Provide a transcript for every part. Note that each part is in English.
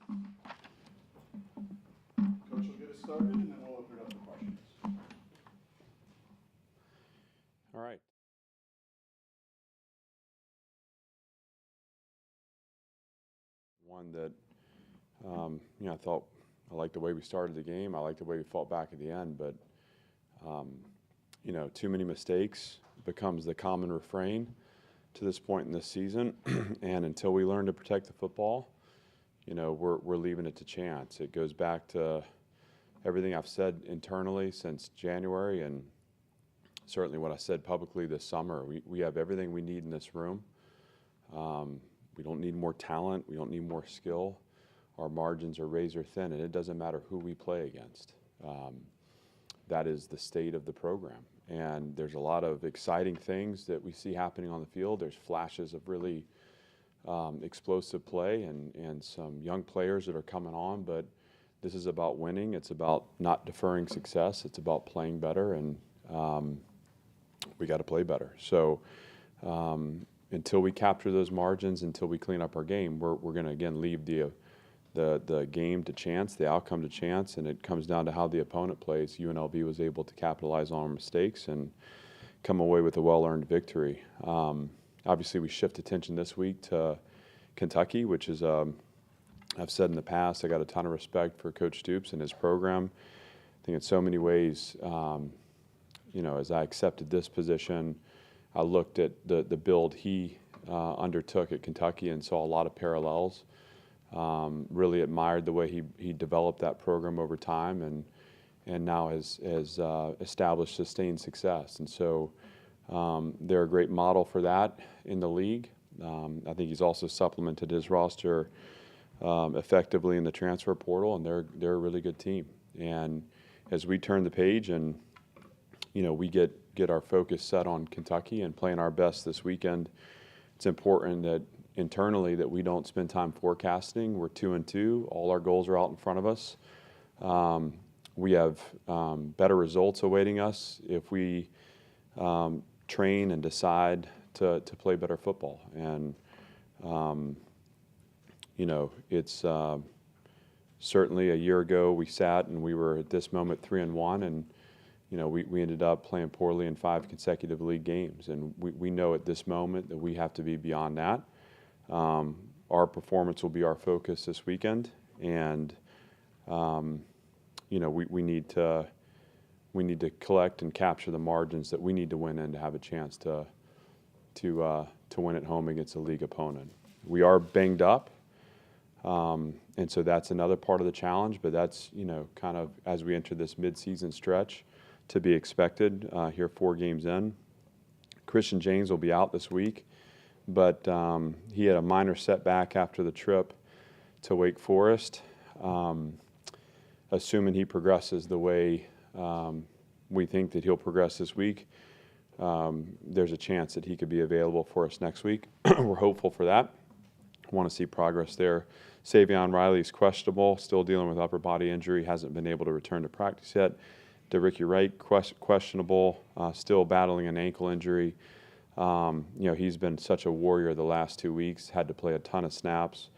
Coach will get us started, and then we'll open it up for questions. All right. One that, I thought I liked the way we started the game. I liked the way we fought back at the end, but, too many mistakes becomes the common refrain to this point in this season. And until we learn to protect the football, we're leaving it to chance. It goes back to everything I've said internally since January, and certainly what I said publicly this summer. We have everything we need in this room. We don't need more talent. We don't need more skill. Our margins are razor thin, and it doesn't matter who we play against. That is the state of the program. And there's a lot of exciting things that we see happening on the field. There's flashes of really explosive play and some young players that are coming on, but this is about winning. It's about not deferring success. It's about playing better, and we got to play better. So until we capture those margins, until we clean up our game, we're going to, again, leave the game to chance, the outcome to chance, and it comes down to how the opponent plays. UNLV was able to capitalize on our mistakes and come away with a well-earned victory. Obviously, we shift attention this week to Kentucky, which is, I've said in the past, I got a ton of respect for Coach Stoops and his program. I think in so many ways, as I accepted this position, I looked at the build he undertook at Kentucky and saw a lot of parallels. Really admired the way he developed that program over time and now has established sustained success. And so they're a great model for that in the league. I think he's also supplemented his roster effectively in the transfer portal, and they're a really good team. And as we turn the page and we get our focus set on Kentucky and playing our best this weekend, it's important that internally that we don't spend time forecasting. We're 2-2. All our goals are out in front of us. We have better results awaiting us if we train and decide to play better football. And it's certainly a year ago we sat and we were at this moment 3-1, and we ended up playing poorly in 5 consecutive league games. And we know at this moment that we have to be beyond that. Our performance will be our focus this weekend, and we need to collect and capture the margins that we need to win in to have a chance to win at home against a league opponent. We are banged up, and so that's another part of the challenge. But that's kind of as we enter this midseason stretch to be expected here 4 games in. Christian James will be out this week, but he had a minor setback after the trip to Wake Forest. Assuming he progresses the way we think that he'll progress this week, there's a chance that he could be available for us next week. We're hopeful for that. Want to see progress there. Savion Riley is questionable, still dealing with upper body injury, hasn't been able to return to practice yet. DeRicky Wright, questionable, still battling an ankle injury. He's been such a warrior the last 2 weeks, had to play a ton of snaps.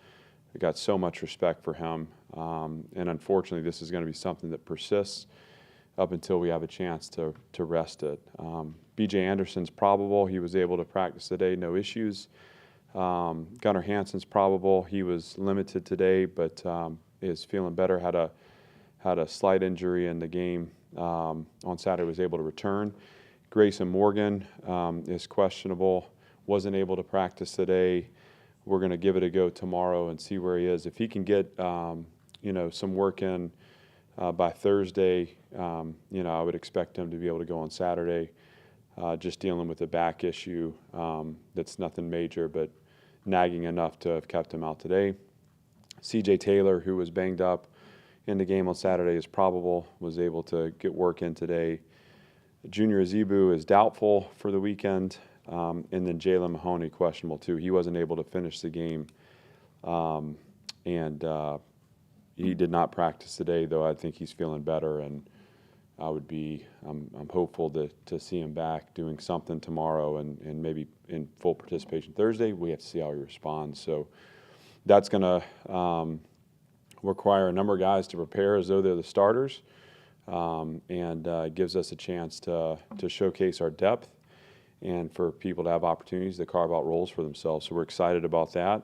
We got so much respect for him. And unfortunately, this is going to be something that persists up until we have a chance to rest it. B.J. Anderson's probable. He was able to practice today, no issues. Gunnar Hansen's probable. He was limited today, but is feeling better. Had a slight injury in the game on Saturday, was able to return. Grayson Morgan is questionable, wasn't able to practice today. We're going to give it a go tomorrow and see where he is. If he can get some work in by Thursday, I would expect him to be able to go on Saturday. Just dealing with a back issue that's nothing major, but nagging enough to have kept him out today. C.J. Taylor, who was banged up in the game on Saturday, is probable, was able to get work in today. Junior Azebu is doubtful for the weekend, and then Jalen Mahoney questionable too. He wasn't able to finish the game, and he did not practice today, though I think he's feeling better, and I'm hopeful to see him back doing something tomorrow and maybe in full participation Thursday. We have to see how he responds. So that's going to require a number of guys to prepare as though they're the starters, and gives us a chance to showcase our depth and for people to have opportunities to carve out roles for themselves. So we're excited about that,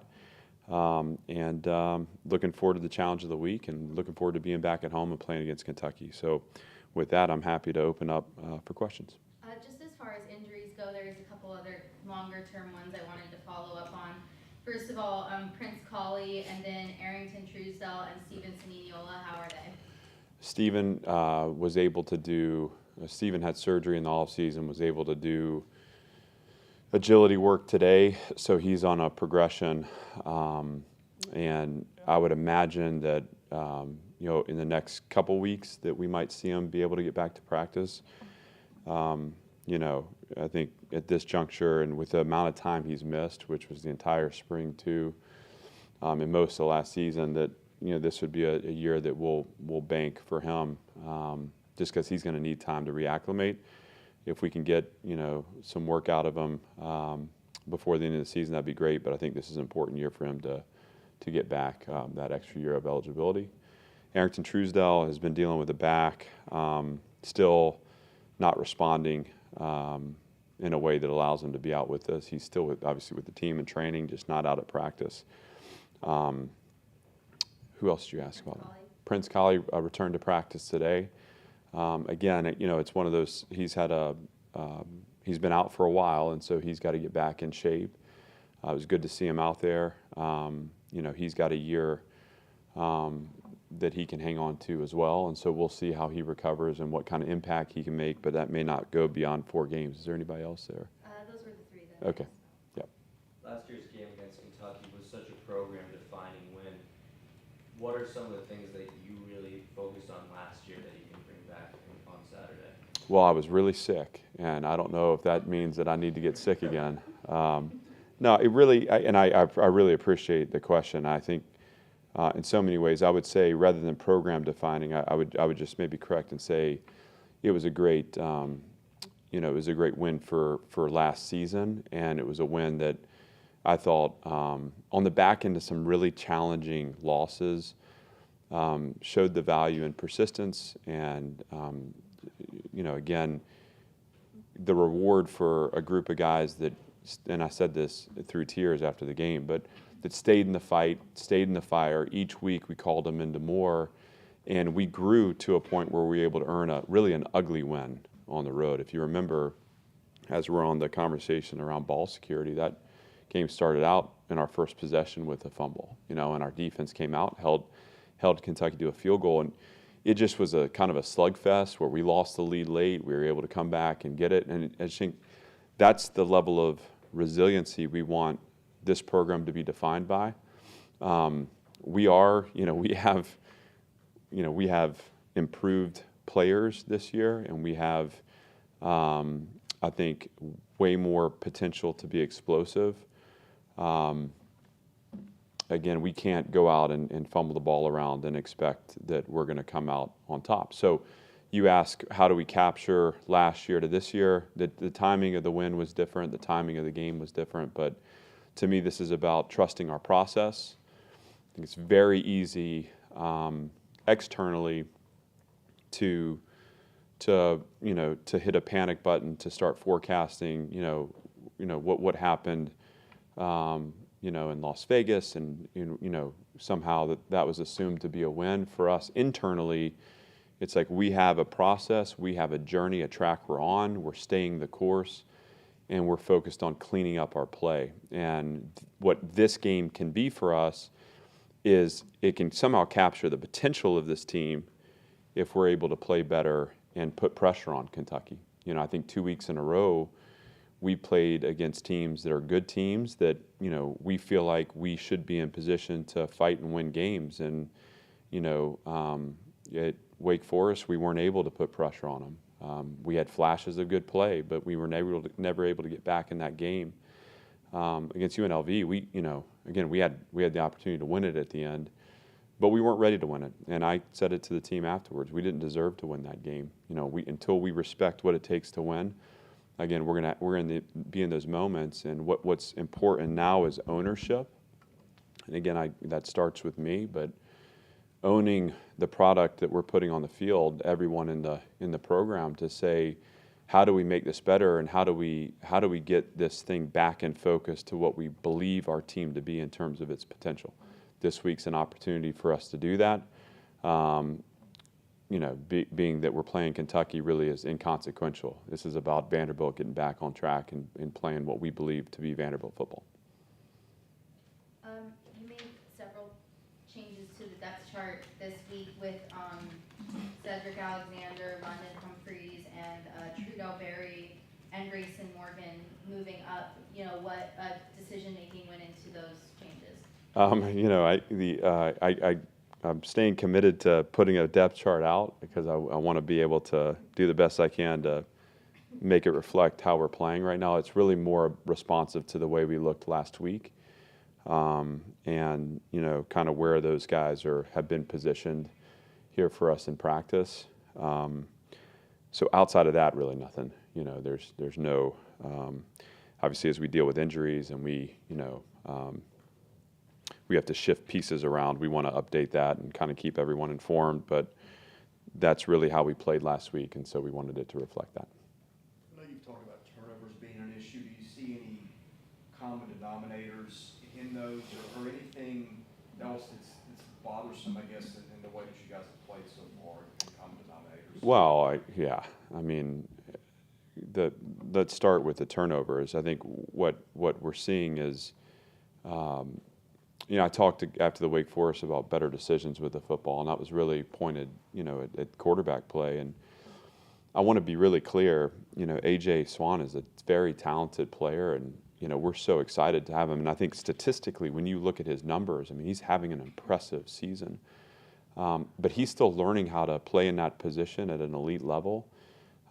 and looking forward to the challenge of the week, and looking forward to being back at home and playing against Kentucky. So with that, I'm happy to open up for questions. Just as far as injuries go, there's a couple other longer-term ones I wanted to follow up on. First of all, Prince Colley, and then Arrington Truesdell and Steven Sinignola, how are they? Steven was able to do, Steven had surgery in the offseason, was able to do agility work today, so he's on a progression, and I would imagine that in the next couple weeks that we might see him be able to get back to practice. I think at this juncture and with the amount of time he's missed, which was the entire spring too, and most of the last season, that this would be a year that we'll bank for him, just because he's going to need time to reacclimate. If we can get some work out of him before the end of the season, that'd be great. But I think this is an important year for him to get back that extra year of eligibility. Arrington Truesdell has been dealing with the back, still not responding in a way that allows him to be out with us. He's still obviously with the team and training, just not out at practice. Who else did you ask about? Prince Colley returned to practice today. Again, it's one of those. He's been out for a while, and so he's got to get back in shape. It was good to see him out there. He's got a year that he can hang on to as well, and so we'll see how he recovers and what kind of impact he can make. But that may not go beyond 4 games. Is there anybody else there? Those were the 3 that. Okay. Yep. Last year's game against Kentucky was such a program-defining win. What are some of the things that you really focused on last year that you can bring back on Saturday? Well, I was really sick, and I don't know if that means that I need to get sick again. No, it really, I really appreciate the question. I think in so many ways, I would say rather than program defining, I would just maybe correct and say it was a great, it was a great win for last season, and it was a win that I thought on the back end of some really challenging losses showed the value in persistence, and again, the reward for a group of guys that, and I said this through tears after the game, but that stayed in the fight, stayed in the fire. Each week we called them into more, and we grew to a point where we were able to earn really an ugly win on the road. If you remember, as we're on the conversation around ball security, that game started out in our first possession with a fumble, and our defense came out, held Kentucky to a field goal, and it just was a kind of a slugfest where we lost the lead late. We were able to come back and get it, and I just think that's the level of resiliency we want this program to be defined by. We have improved players this year, and we have, I think, way more potential to be explosive. Again, we can't go out and fumble the ball around and expect that we're going to come out on top. So you ask, how do we capture last year to this year? The timing of the win was different. The timing of the game was different. But to me, this is about trusting our process. I think it's very easy externally to hit a panic button, to start forecasting, what happened, in Las Vegas, and somehow that was assumed to be a win. For us internally, it's like we have a process, we have a journey, a track we're on, we're staying the course, and we're focused on cleaning up our play. And what this game can be for us is it can somehow capture the potential of this team if we're able to play better and put pressure on Kentucky. I think 2 weeks in a row, we played against teams that are good teams that, we feel like we should be in position to fight and win games. And, at Wake Forest, we weren't able to put pressure on them. We had flashes of good play, but we were never able to get back in that game. Against UNLV, we had the opportunity to win it at the end, but we weren't ready to win it. And I said it to the team afterwards. We didn't deserve to win that game. Until we respect what it takes to win. Again, we're going to be in those moments, and what's important now is ownership. And again, that starts with me, but owning the product that we're putting on the field, everyone in the program, to say, how do we make this better, and how do we get this thing back in focus to what we believe our team to be in terms of its potential. This week's an opportunity for us to do that. Being that we're playing Kentucky really is inconsequential. This is about Vanderbilt getting back on track and playing what we believe to be Vanderbilt football. You made several changes to the depth chart this week with Cedric Alexander, London Humphreys, and Trudell Berry and Grayson Morgan moving up. What decision making went into those changes? I'm staying committed to putting a depth chart out because I want to be able to do the best I can to make it reflect how we're playing right now. It's really more responsive to the way we looked last week, and kind of where those guys have been positioned here for us in practice. So outside of that, really nothing. There's no obviously as we deal with injuries and we have to shift pieces around. We want to update that and kind of keep everyone informed, but that's really how we played last week, and so we wanted it to reflect that. I know you've talked about turnovers being an issue. Do you see any common denominators in those, or anything else that's bothersome, I guess, in the way that you guys have played so far, in common denominators? Well, let's start with the turnovers. I think what we're seeing is, I talked after the Wake Forest about better decisions with the football, and that was really pointed, at quarterback play. And I want to be really clear, A.J. Swan is a very talented player, and, we're so excited to have him. And I think statistically, when you look at his numbers, he's having an impressive season. But he's still learning how to play in that position at an elite level,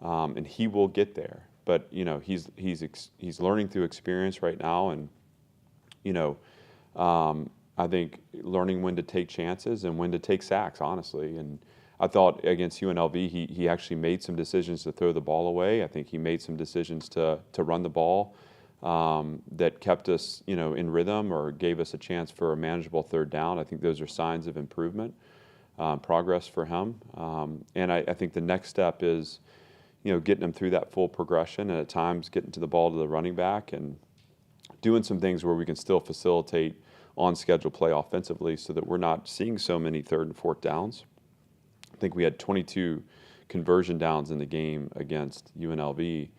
and he will get there. But, he's learning through experience right now, and, I think learning when to take chances and when to take sacks, honestly. And I thought against UNLV, he actually made some decisions to throw the ball away. I think he made some decisions to run the ball that kept us, in rhythm or gave us a chance for a manageable third down. I think those are signs of improvement, progress for him. And I think the next step is, getting him through that full progression, and at times getting to the ball to the running back and doing some things where we can still facilitate on-schedule play offensively so that we're not seeing so many third and fourth downs. I think we had 22 conversion downs in the game against UNLV,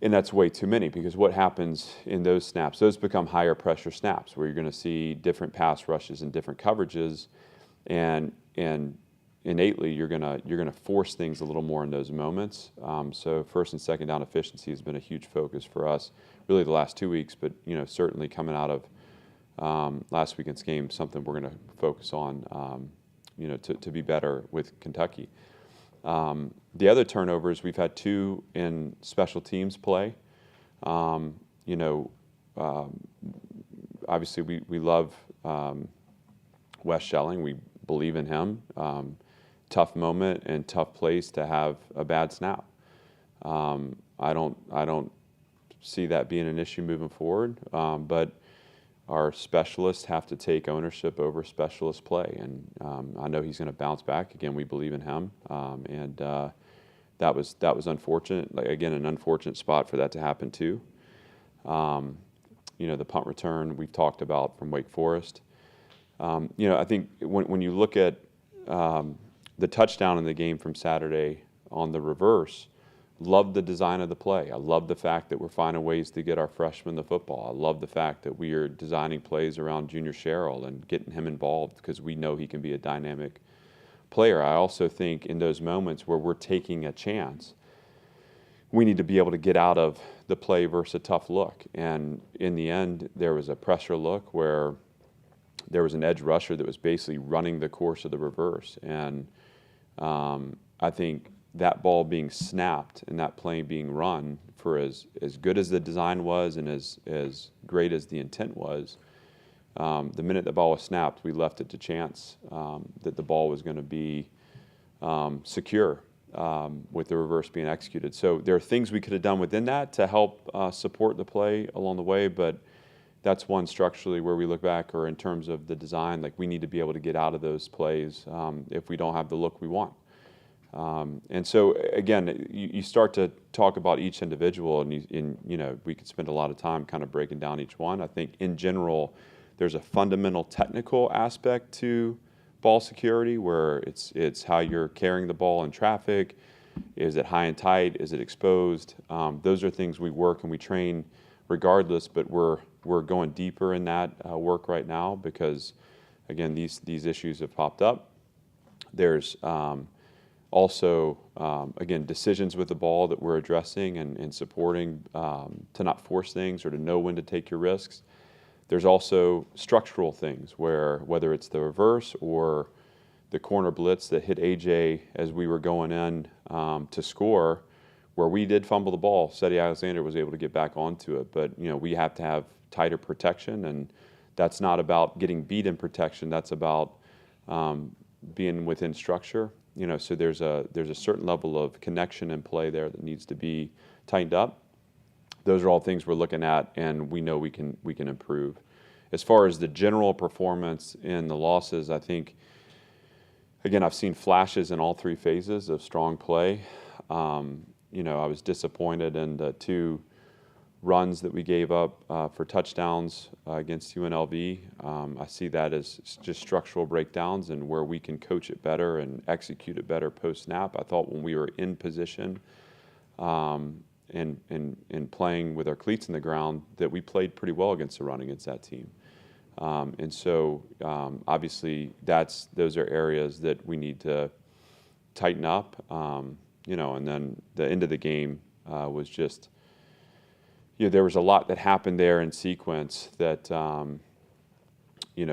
and that's way too many, because what happens in those snaps, those become higher pressure snaps where you're going to see different pass rushes and different coverages, and innately you're gonna force things a little more in those moments. So first and second down efficiency has been a huge focus for us, really the last 2 weeks, but certainly coming out of last weekend's game, something we're going to focus on, to be better with Kentucky. The other turnovers, we've had 2 in special teams play. Obviously we love Wes Schelling. We believe in him. Tough moment and tough place to have a bad snap. I don't see that being an issue moving forward, but our specialists have to take ownership over specialist play, and I know he's going to bounce back. Again, we believe in him, and that was unfortunate. Again, an unfortunate spot for that to happen too. The punt return we've talked about from Wake Forest. I think when you look at the touchdown in the game from Saturday on the reverse, love the design of the play. I love the fact that we're finding ways to get our freshmen the football. I love the fact that we are designing plays around Junior Sherrill and getting him involved because we know he can be a dynamic player. I also think in those moments where we're taking a chance, we need to be able to get out of the play versus a tough look. And in the end, there was a pressure look where there was an edge rusher that was basically running the course of the reverse. And I think that ball being snapped and that play being run, for as good as the design was and as great as the intent was, the minute the ball was snapped, we left it to chance that the ball was going to be secure with the reverse being executed. So there are things we could have done within that to help support the play along the way, but that's one structurally where we look back, or in terms of the design, like we need to be able to get out of those plays if we don't have the look we want. And so again, you start to talk about each individual, and we could spend a lot of time kind of breaking down each one. I think in general, there's a fundamental technical aspect to ball security where it's how you're carrying the ball in traffic. Is it high and tight? Is it exposed? Those are things we work and we train regardless, but we're going deeper in that work right now because, again, these issues have popped up. There's also, again, decisions with the ball that we're addressing and supporting to not force things or to know when to take your risks. There's also structural things where whether it's the reverse or the corner blitz that hit AJ as we were going in to score, where we did fumble the ball. Cedi Alexander was able to get back onto it, but we have to have tighter protection, and that's not about getting beat in protection. That's about being within structure. So there's a certain level of connection and play there that needs to be tightened up. Those are all things we're looking at, and we know we can improve. As far as the general performance in the losses, I think, again, I've seen flashes in all three phases of strong play. I was disappointed in the 2 runs that we gave up for touchdowns against UNLV. I see that as just structural breakdowns and where we can coach it better and execute it better post-snap. I thought when we were in position and playing with our cleats in the ground that we played pretty well against the run against that team. And so obviously those are areas that we need to tighten up. And then the end of the game was just, there was a lot that happened there in sequence that,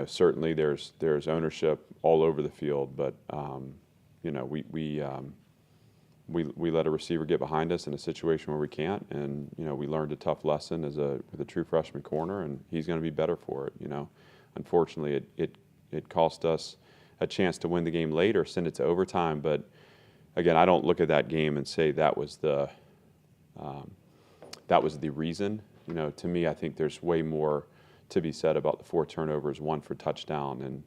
certainly there's ownership all over the field, but, we let a receiver get behind us in a situation where we can't, and, we learned a tough lesson with a true freshman corner, and he's going to be better for it, Unfortunately, it cost us a chance to win the game late or send it to overtime, but again, I don't look at that game and say that was the reason. To me, I think there's way more to be said about the 4 turnovers, 1 for touchdown, and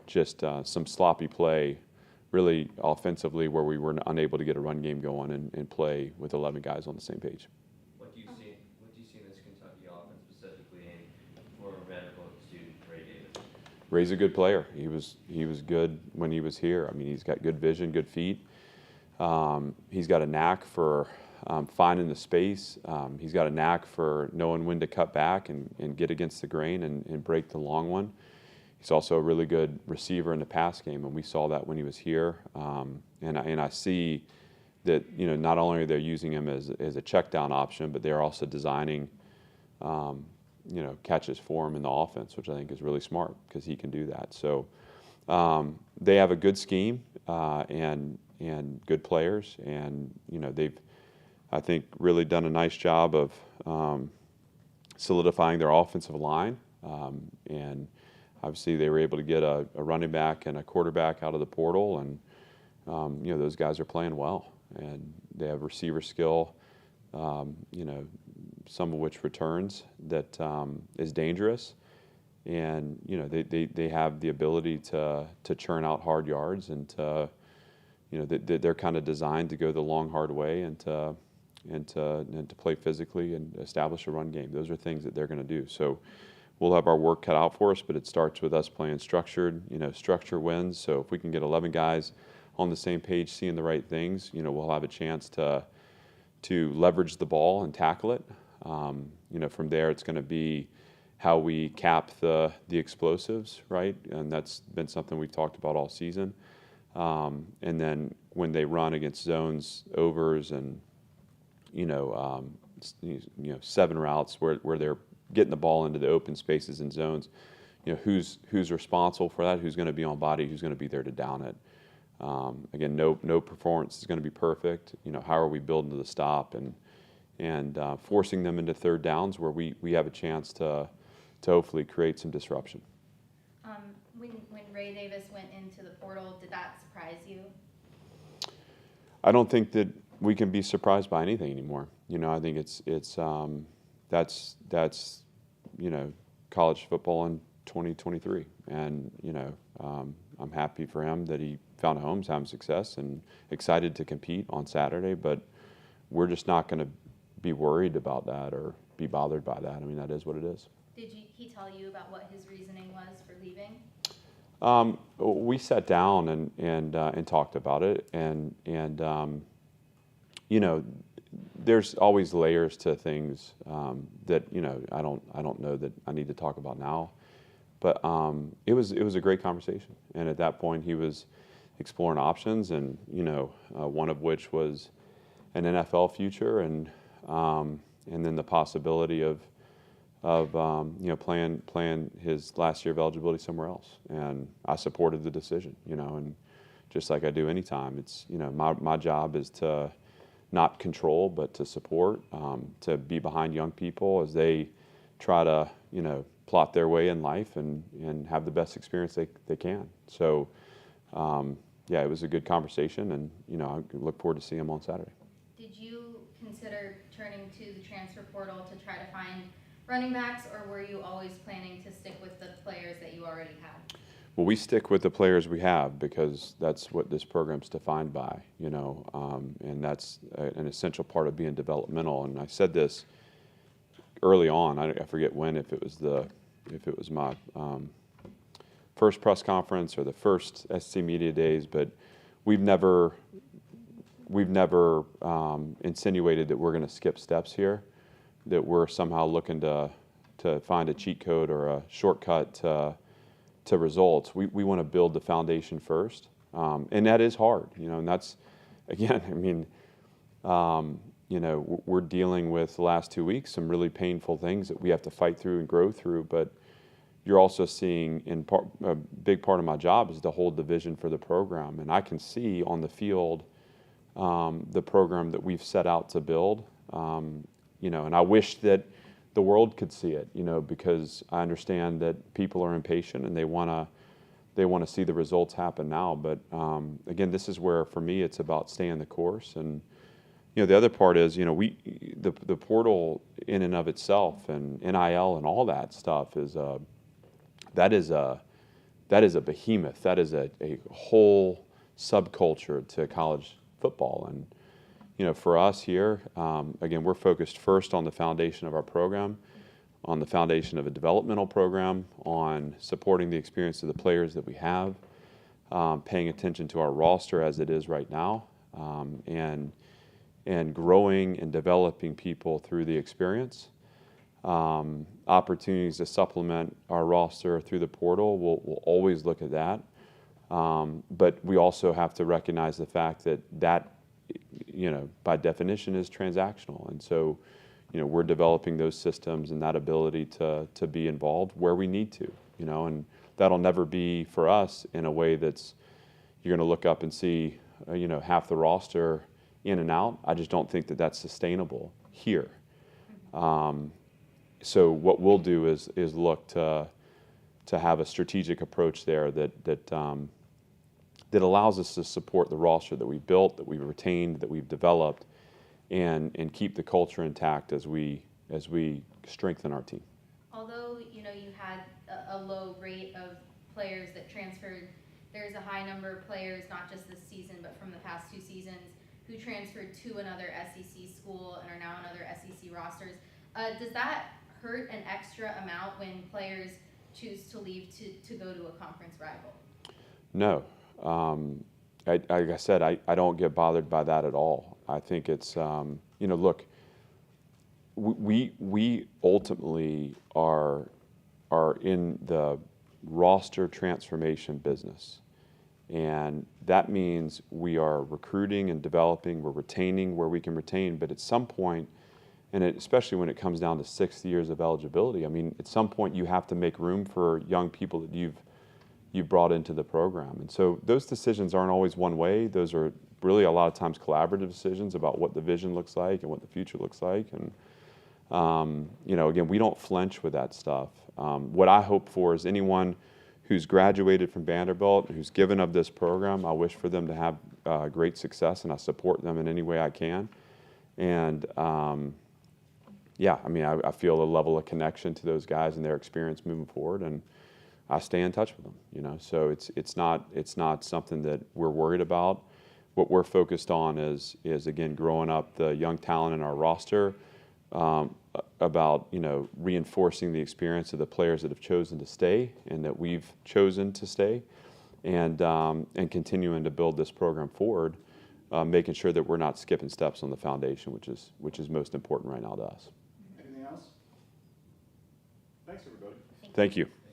just some sloppy play, really offensively, where we were unable to get a run game going and play with 11 guys on the same page. What do you see in this Kentucky offense specifically, and for Vanderbilt student Ray Davis? Ray's a good player. He was good when he was here. I mean, he's got good vision, good feet. He's got a knack for finding the space. He's got a knack for knowing when to cut back and get against the grain and break the long one. He's also a really good receiver in the pass game, and we saw that when he was here. And I see that not only are they using him as a check down option, but they're also designing catches for him in the offense, which I think is really smart because he can do that. So they have a good scheme and good players, and they've, I think, really done a nice job of solidifying their offensive line. And obviously, they were able to get a running back and a quarterback out of the portal, and those guys are playing well, and they have receiver skill. Some of which returns that is dangerous, and they have the ability to churn out hard yards, and to they're kind of designed to go the long hard way and to play physically and establish a run game. Those are things that they're going to do. So we'll have our work cut out for us, but it starts with us playing structured. Structure wins. So if we can get 11 guys on the same page, seeing the right things, we'll have a chance to leverage the ball and tackle it. From there, it's going to be how we cap the explosives, right? And that's been something we've talked about all season. And then when they run against zones, overs, and 7 routes where they're getting the ball into the open spaces and zones, who's responsible for that? Who's going to be on body? Who's going to be there to down it? Again, no performance is going to be perfect. How are we building to the stop and forcing them into third downs where we have a chance to hopefully create some disruption. When Ray Davis went into the portal, did that surprise you? I don't think that we can be surprised by anything anymore. I think it's that's college football in 2023. And, I'm happy for him that he found a home, having success, and excited to compete on Saturday. But we're just not going to be worried about that or be bothered by that. I mean, that is what it is. Did he tell you about what his reasoning was for leaving? We sat down and talked about it, and there's always layers to things that I don't know that I need to talk about now, but it was a great conversation, and at that point he was exploring options, and one of which was an NFL future, and then the possibility of playing his last year of eligibility somewhere else. And I supported the decision, and just like I do anytime, it's, my job is to not control, but to support, to be behind young people as they try to, plot their way in life and have the best experience they can. So, yeah, it was a good conversation, and, I look forward to seeing him on Saturday. Did you consider turning to the transfer portal to try to find running backs, or were you always planning to stick with the players that you already had? Well, we stick with the players we have because that's what this program's defined by, and that's an essential part of being developmental. And I said this early on. I forget when, if it was my first press conference or the first SC Media Days, but we've never insinuated that we're going to skip steps here, that we're somehow looking to find a cheat code or a shortcut to results. We want to build the foundation first, and that is hard, and that's, again, I mean, we're dealing with the last 2 weeks some really painful things that we have to fight through and grow through, but you're also seeing a big part of my job is to hold the vision for the program, and I can see on the field the program that we've set out to build, and I wish that the world could see it, because I understand that people are impatient and they want to see the results happen now. But again, this is where, for me, it's about staying the course. And the other part is, the portal in and of itself, and NIL and all that stuff is that is a behemoth. That is a whole subculture to college football. And for us here, again, we're focused first on the foundation of our program, on the foundation of a developmental program, on supporting the experience of the players that we have, paying attention to our roster as it is right now, and growing and developing people through the experience. Opportunities to supplement our roster through the portal, we'll always look at that. But we also have to recognize the fact that by definition is transactional. And so, we're developing those systems and that ability to be involved where we need to, and that'll never be for us in a way that's, you're going to look up and see, half the roster in and out. I just don't think that that's sustainable here. So what we'll do is look to have a strategic approach there that allows us to support the roster that we've built, that we've retained, that we've developed, and keep the culture intact as we strengthen our team. Although you had a low rate of players that transferred, there's a high number of players, not just this season but from the past 2 seasons, who transferred to another SEC school and are now on other SEC rosters. Does that hurt an extra amount when players choose to leave to go to a conference rival? No. Like I said, I don't get bothered by that at all. I think it's, look, we ultimately are in the roster transformation business. And that means we are recruiting and developing, we're retaining where we can retain, but at some point, and especially when it comes down to 6 years of eligibility, I mean, at some point you have to make room for young people that you've brought into the program. And so those decisions aren't always one way. Those are really a lot of times collaborative decisions about what the vision looks like and what the future looks like. And, again, we don't flinch with that stuff. What I hope for is anyone who's graduated from Vanderbilt, who's given of this program, I wish for them to have great success, and I support them in any way I can. And, yeah, I mean, I feel a level of connection to those guys and their experience moving forward, and I stay in touch with them. You know, so it's not something that we're worried about. What we're focused on is again growing up the young talent in our roster, about reinforcing the experience of the players that have chosen to stay and that we've chosen to stay, and continuing to build this program forward, making sure that we're not skipping steps on the foundation, which is most important right now to us. Anything else? Thanks, everybody. Thank you.